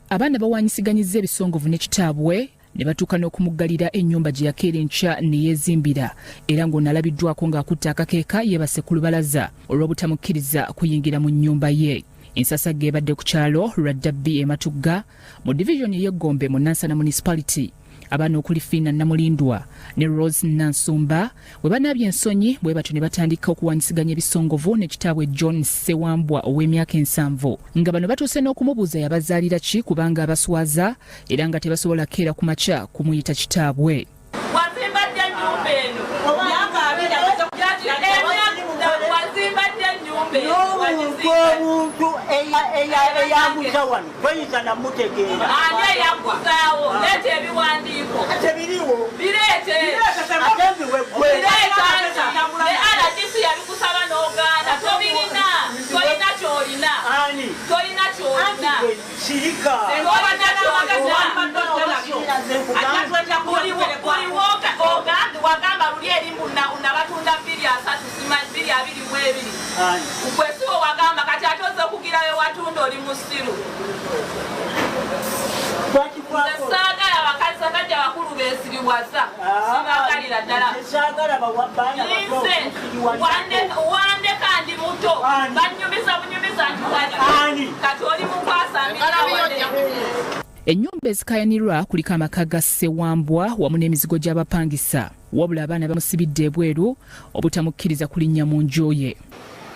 Abaana bawanyisiganyiza ebisongovu ne kitaabwe ne batuuka n'okumuggalira ennyumba gye yakeera enkya ne yeezimbira era ng'onalabiddwako ng'akutte akakeeka yeebase ku lubalaza olw'obutamukkiriza kuyingira mu nnyumba ye. Ensasagge ebadde ku kyalo Raddabi e Matugga mu divisioni y'Eggombe mu Nansana Municipality. Abaana okuli Fiina Namulindwa ne Rose Nansumba bwe banaabye ensonyi bwe batyo ne batandika okuwanyisiganya ebisongovu ne kitaabwe John Sewambwa ow'emyaka 7 nga bano batuuse n'okumubuuza yabazaalira ki kubanga abaswaza era nga tebasobola keera ku makya kumuyita kitaabwe. Omuntu eyaguza wano toyinza namutegeera ani yaguzaawo leeta ebiwandiiko tebiriwo bireete RDC yabikusaba n'ogaana tobirina tolina kyolina tolina kyolina sirika wagamba luli eri nabatunda 232 kwesiwo wagamba kati ate oze okugirayo watunda oli musiru saagala bakazi bakajja bakulu beesiriwaza sibagalira ddala nze wandeka ndi muto banyumiza bunyumiza nti kati oli mukwasambira. Ennyumba ezikayanirwa kuliko amaka ga Sewambwa wamu n'emizigo gy'abapangisa wabula abaana bamusibidde ebweru obutamukkiriza kulinnya mu nju ye.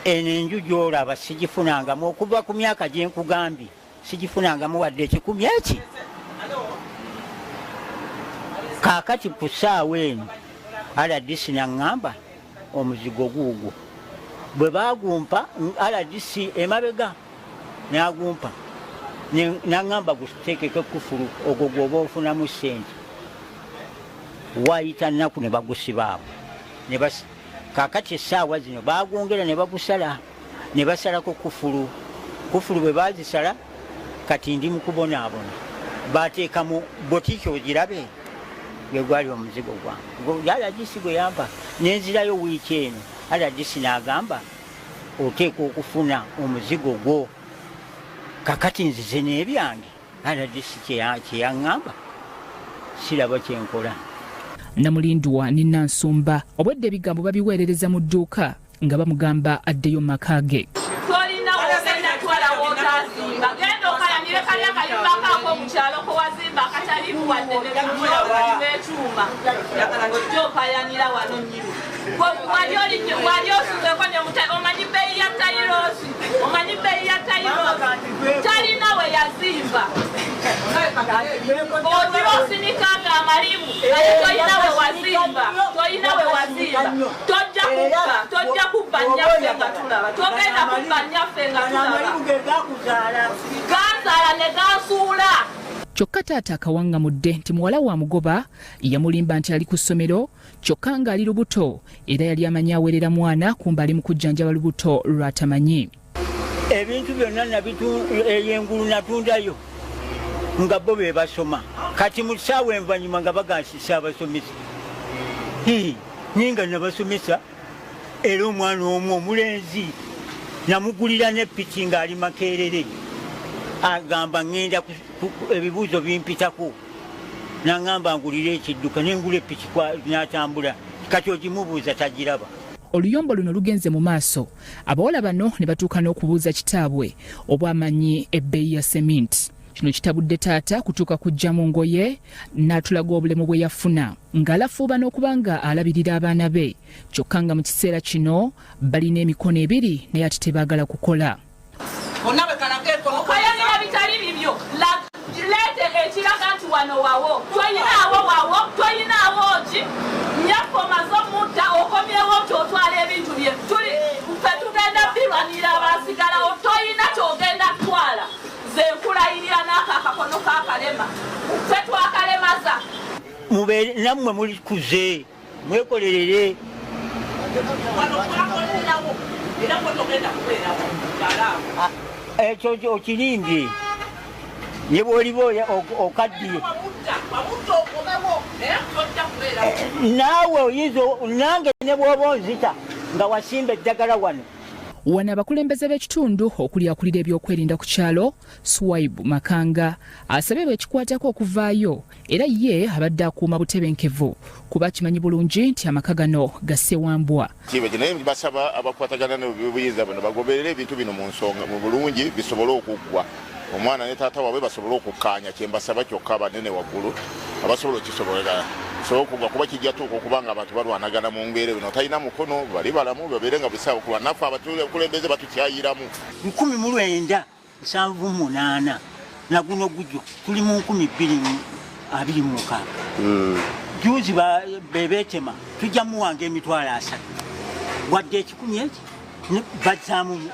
Eno enju gy'olaba sigifunangamu okuva ku myaka gye nkugambye sigifunangamu wadde ekikumi eki. Kaakati ku ssaawa eno RDC n'aŋŋamba omuzigo guugwo bwe baagumpa RDC emabega n'agumpa n'aŋŋamba guteekeko kufulu ogwo gw'oba ofunamu ssente waayita nnaku ne bagusibaawo kaakati essaawa zino baagwongera ne bagusala ne basalako kufulu bwe baazisala kati ndi mu kubonaabona baateeka mu botiki ogirabe gwe gwali omuzigo gwange RDC gwe yampa nenzirayo wiiki eno RDC n'agamba oteeka okufuna omuzigo gwo kakati nzize n'ebyange RDC kyeyaŋŋamba siraba kyenkola. Namulindwa ne Nansumba obwedde ebigambo babiweerereza mu dduuka nga bamugamba addeyo maka ge. Tolina ogenda twala wootazimba genda okayanire kali akayumba kaako mu kyalo ko wazimba akatalimu wadde n'ekyuma ojja okayanira wano nnyini wali osuzeko ne omanyi bbeeyi ya tayirosi omanyi bbeeyi ya tayirosi talina we yazimba ogira osinikanga amalimu naye tolina we wazimba tojja kubba nnyaffe nga tulaba togenda kubba nnyaffe nga tulaba ganzaala ne gansuula. Kyokka taata akawaŋŋamudde nti muwala wa mugoba yamulimba nti ali ku ssomero kyokka ng'ali lubuto era yali amanyi aweerera mwana kumba ali mu kujjanjaba lubuto lw'atamanyi. Ebintu byonna ey'engulu natundayo nga bo be basoma kati mu ssaawa envanyuma nga bagansisa abasomesa ninga nabasomesa era omwana omu omulenzi namugulira n'eppiki ng'ali Makerere agamba ngenda ebibuuzo bimpitako n'aŋŋamba ngulira ekidduka nengula eppiki n'atambula kati ogimubuuza tagiraba. Oluyombo luno lugenze mu maaso abawala bano ne batuuka n'okubuuza kitaabwe obwamanyi ebbeeyi ya cement. Kino kitabudde taata kutuuka kujja mu ngoye n'atulaga obulemu bwe yafuna ng'alafuuba n'okuba nga alabirira abaana be kyokka nga mu kiseera kino balina emikono ebiri naye ate tebaagala kukola. Okayanira bitali bibyo leete ekiraga nti wano wawo toyinaawo ki nyaffe omaze omutta okomyewo kyotwala ebintu bye tuli ffe tugenda birwanira abasigalawo toyina kyogenda kutwala ze nkulayirira n'ako akakono k'akalema ffe twakalemaza nammwe mulikuze mwekolerere ekyo okirimbye ne bw'oliba okaddiye naawe oyizo nange ne bw'oba onzita nga wasimba eddagala wano. Wano abakulembeze b'ekitundu okuli akulira ebyokwerinda ku kyalo Swibe Makanga asabye bekikwatako okuvaayo era ye abadde akuuma butebenkevu kuba kimanyi bulungi nti amaka gano gassewambwa. Naye basaba abakwatagana n'obuyinza bano bagoberere ebintu bino mu nsonga mu bulungi bisobole okuggwa. Omwana ne taata waabwe basobole okukkaanya kyembasaba kyokka banene waggulu abasobola okisobolera okugwa kuba kijja tuuka okubanga abantu balwanagana mu mbeera bino talina mukono bali balamu babeere nga busawo kuba naffe abakulembeze batukyayiramu. 1978 na guno gujjo tuli mu 2026 juzi bebeetema tujja muwanga emitwalo 3 wadde ekikumi eki bazaamu